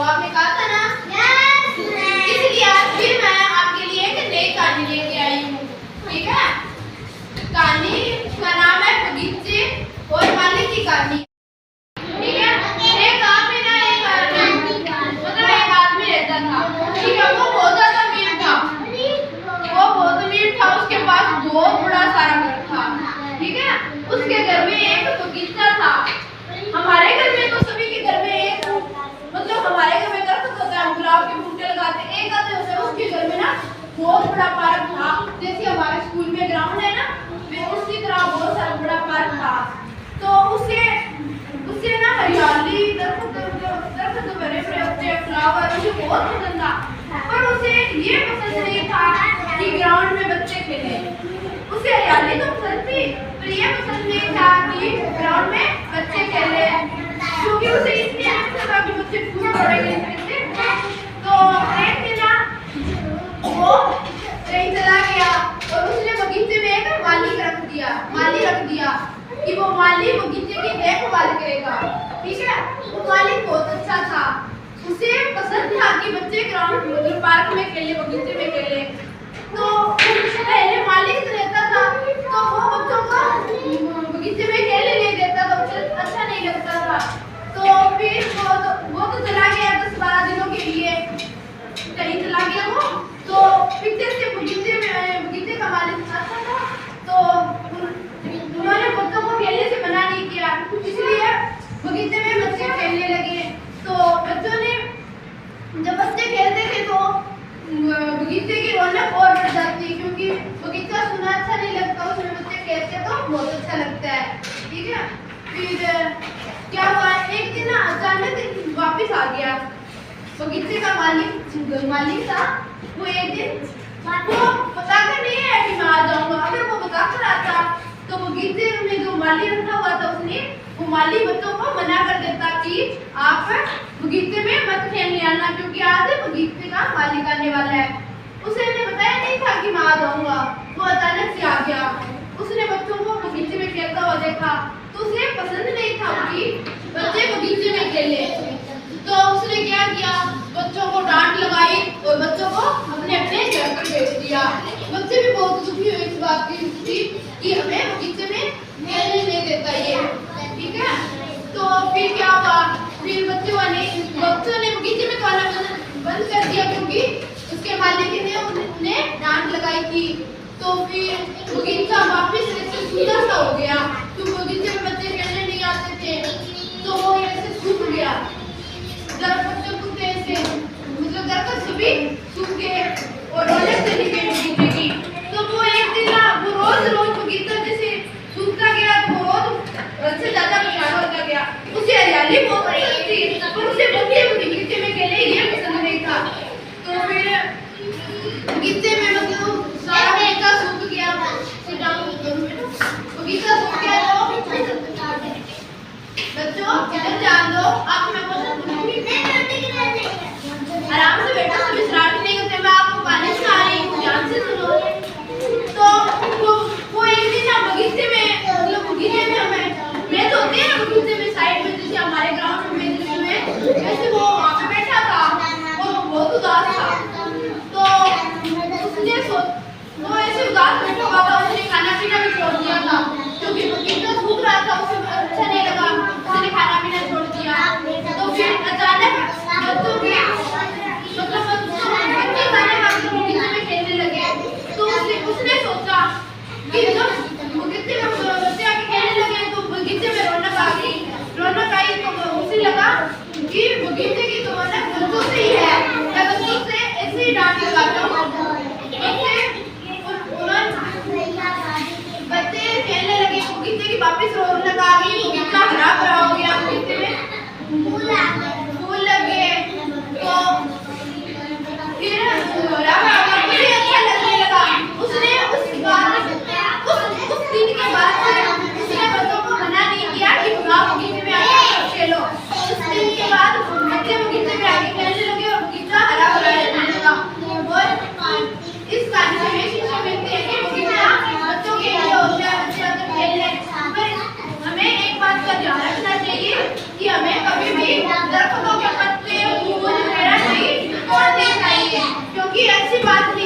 आपने कहा था ना? यस। इसलिए आज फिर मैं आपके लिए एक नई कहानी लेके आई हूँ। ठीक है? कहानी का नाम है बगीचे और माली की कहानी। ठीक है? एक गांव में ना एक आदमी रहता था। ठीक है? वो बहुत ज्यादा अमीर था। वो बहुत अमीर था। उसके पास बहुत बड़ा सारा घर था। ठीक है? उसके घर में एक बगीचा था। हमारे घर में तो सभी के घर में एक हमारे घर में दरख्त होता है, गुलाब के बूटे लगाते हैं, एक आधे होते हैं। उसके घर में ना बहुत बड़ा पार्क था। जैसे हमारे स्कूल में ग्राउंड है ना, उसी तरह बहुत सारा बड़ा पार्क था। तो उसे ना हरियाली, दरख्त भरे भरे होते, फ्लावर उसे बहुत पसंद था। पर उसे ये पसंद नहीं था कि ग्राउंड में बच्चे खेले। उसे हरियाली तो पसंद थी, पर ये पसंद नहीं था कि ग्राउंड में बच्चे खेले, क्योंकि उसे इसलिए लगता था कि बच्चे फूल तोड़ेंगे इससे। तो एक दिन ना वो कहीं चला गया और उसने बगीचे में एक माली रख दिया कि वो माली बगीचे की देखभाल करेगा। ठीक है? वो माली बहुत अच्छा था। उसे पसंद था कि बच्चे ग्राउंड पार्क में खेले, बगीचे में खेले। तो पहले मालिक रहता था तो वो बच्चों को बगीचे में खेलने नहीं देता था, उसे अच्छा नहीं लगता था। तो फिर वो तो चला गया 10-12 दिनों के लिए, कहीं चला गया वो। तो पीछे से बगीचे का मालिक आता था। तो उन्होंने बच्चों को खेलने से मना नहीं किया, इसलिए बगीचे में बच्चे खेलने लगे। तो बच्चों ने जब बच्चे खेलते थे तो बगीचे की रौनक और बढ़ जाती, क्योंकि बगीचा सुना अच्छा नहीं लगता, उसमें बच्चे खेलते तो बहुत अच्छा लगता है। ठीक है? फिर क्या हुआ, एक दिन ना अचानक वापस आ गया बगीचे का मालिक था। वो एक दिन वो बताकर नहीं है कि मैं आ जाऊंगा। अगर वो बताकर आता तो बगीचे में जो माली रखा हुआ था उसने वो माली बच्चों को मना कर देता कि आप बगीचे में मत खेलने आना, क्योंकि आज बगीचे का मालिक आने वाला है। उसे बताया नहीं था कि मैं आ जाऊंगा। वो अचानक से आ गया। उसने बच्चों को बगीचे में खेलता हुआ देखा तो उसे पसंद नहीं था कि बच्चे बगीचे में खेले। तो उसने क्या किया, बच्चों को डांट लगाई और बच्चों को अपने अपने घर पर भेज दिया। बच्चे भी बहुत दुखी हुए इस बात की कि हमें बगीचे में खेलने नहीं देता ये। ठीक है? तो फिर क्या हुआ, फिर बच्चों ने बगीचे में खाना बंद कर दिया, क्योंकि उसके मालिक ने उन्हें डांट लगाई थी। तो फिर बगीचा वापस ऐसे सूखा सा हो गया, क्योंकि बगीचे में बच्चे खेलने नहीं आते थे। तो वो ऐसे सूख गया, दरख्त सभी सूख गए और रौनक चली गई बगीचे की। तो वो एक दिन वो रोज बगीचा जैसे सूखता गया तो वो रोज से ज्यादा परेशान होता गया। उसे हरियाली बहुत पसंद थी, पर उसे बगीचे में खेले ये पसंद नहीं था। तो फिर बगीचे में सारा बगीचा सूख गया। बगीचा सूख गया तो बच्चों इधर ध्यान दो, आप मैं क्वेश्चन पूछूंगी, आराम से बैठो, सभी शरारत नहीं करते। मैं आपको कहानी सुना रही हूँ, ध्यान से सुनो। तो वो एक दिन ना बगीचे में हमें मेज होती है ना बगीचे में साइड में, जैसे हमारे ग्राउंड में मेज लगी है, वैसे वो वहाँ पे बैठा था और वो बहुत उदास था। तो वो ऐसे उदास बैठा हुआ था, उसने खाना पीना भी छोड़ दिया था, क्योंकि बगीचा सूख रहा था, उसे अच्छा नहीं लगा, उसने खाना पीना छोड़ दिया। बात